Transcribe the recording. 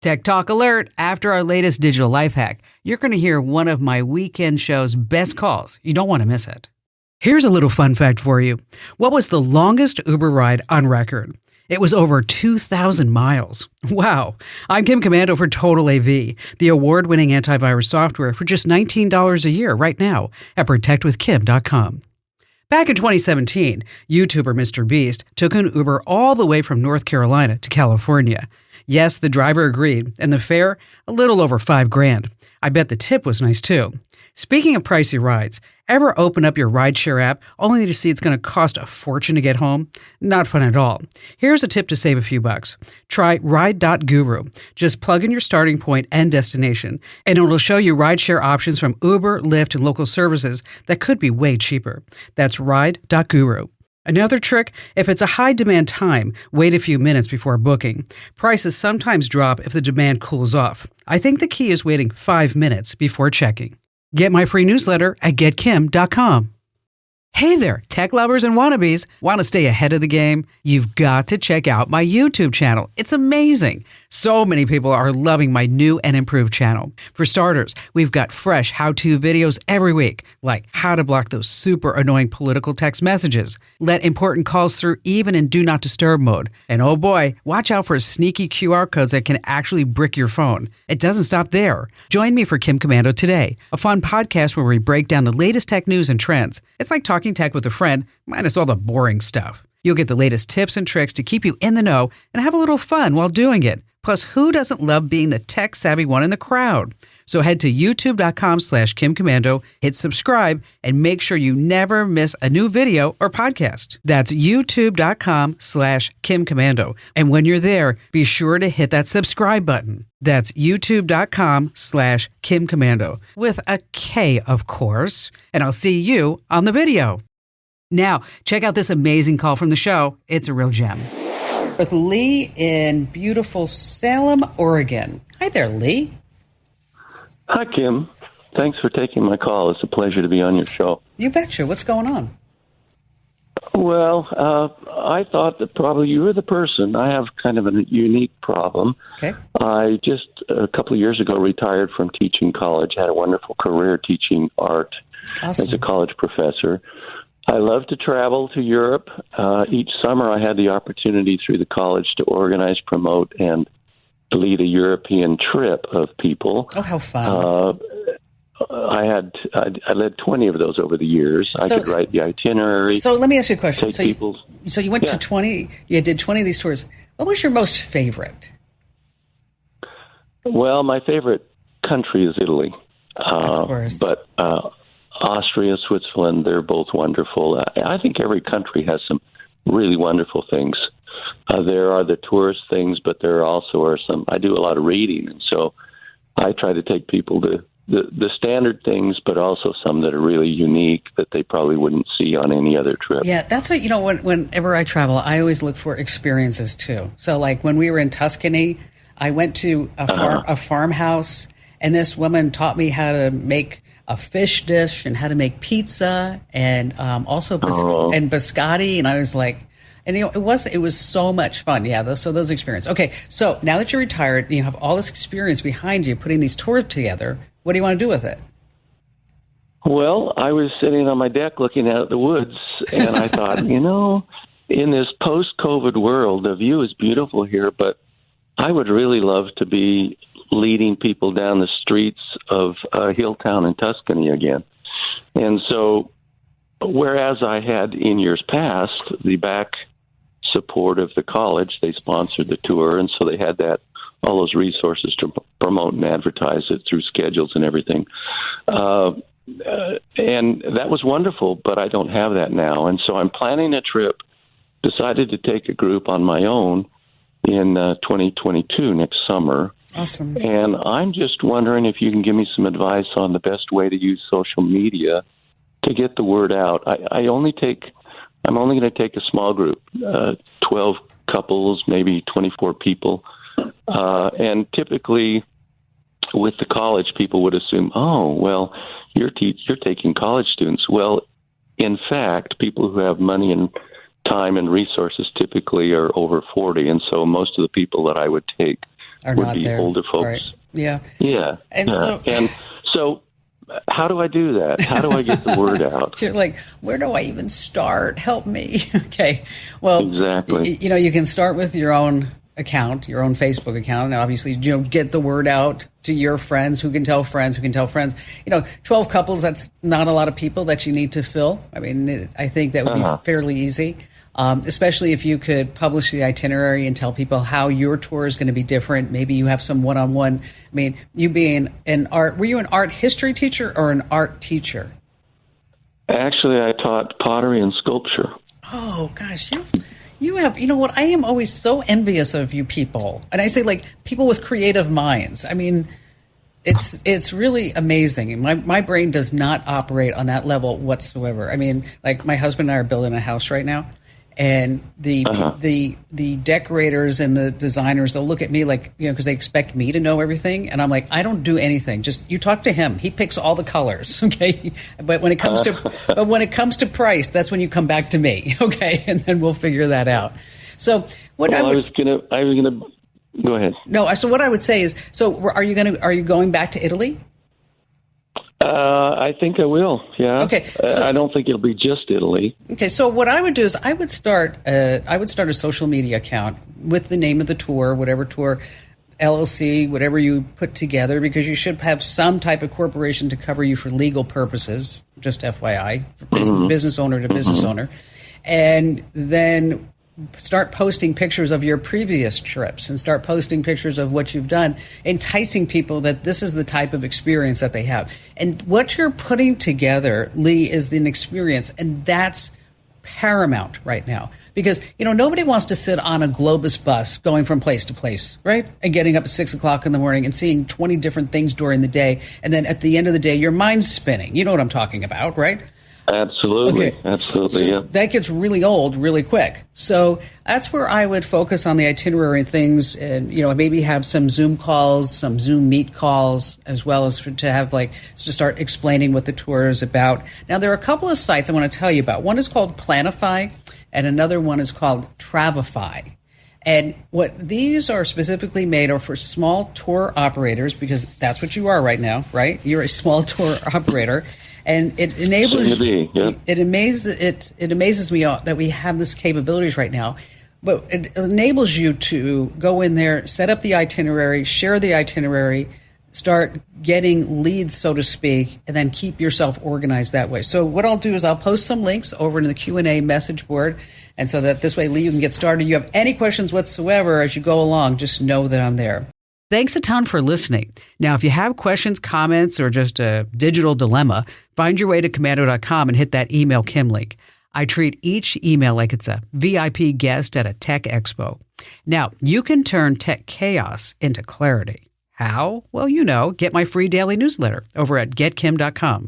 Tech Talk Alert. After our latest digital life hack, you're going to hear one of my weekend show's best calls. You don't want to miss it. Here's a little fun fact for you. What was the longest Uber ride on record? It was over 2,000 miles. Wow. I'm Kim Commando for Total AV, the award-winning antivirus software for just $19 a year right now at protectwithkim.com. Back in 2017, YouTuber Mr. Beast took an Uber all the way from North Carolina to California. Yes, the driver agreed, and the fare, a little over $5,000. I bet the tip was nice too. Speaking of pricey rides, ever open up your rideshare app only to see it's going to cost a fortune to get home? Not fun at all. Here's a tip to save a few bucks. Try ride.guru. Just plug in your starting point and destination, and it'll show you rideshare options from Uber, Lyft, and local services that could be way cheaper. That's ride.guru. Another trick, if it's a high-demand time, wait a few minutes before booking. Prices sometimes drop if the demand cools off. I think the key is waiting 5 minutes before checking. Get my free newsletter at getkim.com. Hey there, tech lovers and wannabes. Want to stay ahead of the game? You've got to check out my YouTube channel. It's amazing. So many people are loving my new and improved channel. For starters, we've got fresh how-to videos every week, like how to block those super annoying political text messages, let important calls through even in Do Not Disturb mode, and oh boy, watch out for sneaky QR codes that can actually brick your phone. It doesn't stop there. Join me for Kim Commando Today, a fun podcast where we break down the latest tech news and trends. It's like talking tech with a friend, minus all the boring stuff. You'll get the latest tips and tricks to keep you in the know and have a little fun while doing it. Plus, who doesn't love being the tech-savvy one in the crowd? So head to youtube.com/KimCommando, hit subscribe, and make sure you never miss a new video or podcast. That's youtube.com/KimCommando. And when you're there, be sure to hit that subscribe button. That's youtube.com/KimCommando, with a K, of course. And I'll see you on the video. Now, check out this amazing call from the show. It's a real gem. With Lee in beautiful Salem, Oregon. Hi there, Lee. Hi, Kim. Thanks for taking my call. It's a pleasure to be on your show. You betcha. What's going on? Well, I thought that probably you were the person. I have kind of a unique problem. Okay. I just, a couple of years ago, retired from teaching college, had a wonderful career teaching art as a college professor. I love to travel to Europe. Each summer I had the opportunity through the college to organize, promote, and lead a European trip of people. Oh, how fun. I led 20 of those over the years. I could write the itinerary. So let me ask you a question. So you went to 20, you did 20 of these tours. What was your most favorite? Well, my favorite country is Italy. Of course. But Austria, Switzerland, they're both wonderful. I think every country has some really wonderful things. There are the tourist things, but there also are some. I do a lot of reading, and so I try to take people to the standard things, but also some that are really unique that they probably wouldn't see on any other trip. Yeah, that's what, whenever I travel, I always look for experiences too. So like when we were in Tuscany, I went to a farmhouse, and this woman taught me how to make a fish dish and how to make pizza and also and biscotti. And I was like, and it was so much fun. Yeah, those experiences. Okay, so now that you're retired, you have all this experience behind you putting these tours together. What do you want to do with it? Well, I was sitting on my deck looking out at the woods, and I thought, in this post-COVID world, the view is beautiful here, but I would really love to be leading people down the streets of a hill town in Tuscany again. And so, whereas I had in years past the back support of the college, they sponsored the tour, and so they had all those resources to promote and advertise it through schedules and everything. And that was wonderful, but I don't have that now. And so I'm planning a trip, decided to take a group on my own in 2022, next summer. Awesome. And I'm just wondering if you can give me some advice on the best way to use social media to get the word out. I'm only going to take a small group, 12 couples, maybe 24 people. And typically with the college, people would assume, oh, well, you're taking college students. Well, in fact, people who have money and time and resources typically are over 40. And so most of the people that I would take Are would not be there. older folks. Right. Yeah. Yeah. And so how do I do that? How do I get the word out? You're like, where do I even start? Help me. Okay. Well, Exactly. You can start with your own account, your own Facebook account. Now, obviously, get the word out to your friends who can tell friends who can tell friends. 12 couples, that's not a lot of people that you need to fill. I mean, I think that would be fairly easy. Especially if you could publish the itinerary and tell people how your tour is going to be different. Maybe you have some one-on-one. I mean, you being were you an art history teacher or an art teacher? Actually, I taught pottery and sculpture. Oh, gosh. You have, what, I am always so envious of you people. And I say, like, people with creative minds. I mean, it's really amazing. My brain does not operate on that level whatsoever. I mean, like, my husband and I are building a house right now. And the decorators and the designers, they'll look at me like, because they expect me to know everything. And I'm like, I don't do anything. Just you talk to him. He picks all the colors. Okay. But when it comes to price, that's when you come back to me. Okay. And then we'll figure that out. So I was gonna go ahead. No. So what I would say is, are you going back to Italy? I think I will. Yeah. Okay. I don't think it'll be just Italy. Okay. So what I would do is I would start a social media account with the name of the tour, whatever tour, LLC, whatever you put together, because you should have some type of corporation to cover you for legal purposes. Just FYI, business owner to business owner, and then start posting pictures of your previous trips and start posting pictures of what you've done, enticing people that this is the type of experience that they have. And what you're putting together, Lee, is an experience, and that's paramount right now. Because, nobody wants to sit on a Globus bus going from place to place, right? And getting up at 6 o'clock in the morning and seeing 20 different things during the day. And then at the end of the day, your mind's spinning. You know what I'm talking about, right? Absolutely. Okay. Absolutely. So yeah. that gets really old really quick. So that's where I would focus on the itinerary and things, and maybe have some Zoom calls, some Zoom Meet calls, as well as to start explaining what the tour is about. Now there are a couple of sites I want to tell you about. One is called Planify, and another one is called Travify. And what these are specifically made are for small tour operators, because that's what you are right now, right? You're a small tour operator. And it enables it amazes me that we have this capabilities right now, but it enables you to go in there, set up the itinerary, share the itinerary, start getting leads, so to speak, and then keep yourself organized that way. So what I'll do is I'll post some links over in the Q&A message board, and so that this way, Lee, you can get started. You have any questions whatsoever as you go along, just know that I'm there. Thanks a ton for listening. Now, if you have questions, comments, or just a digital dilemma, find your way to Commando.com and hit that email Kim link. I treat each email like it's a VIP guest at a tech expo. Now, you can turn tech chaos into clarity. How? Well, get my free daily newsletter over at getkim.com.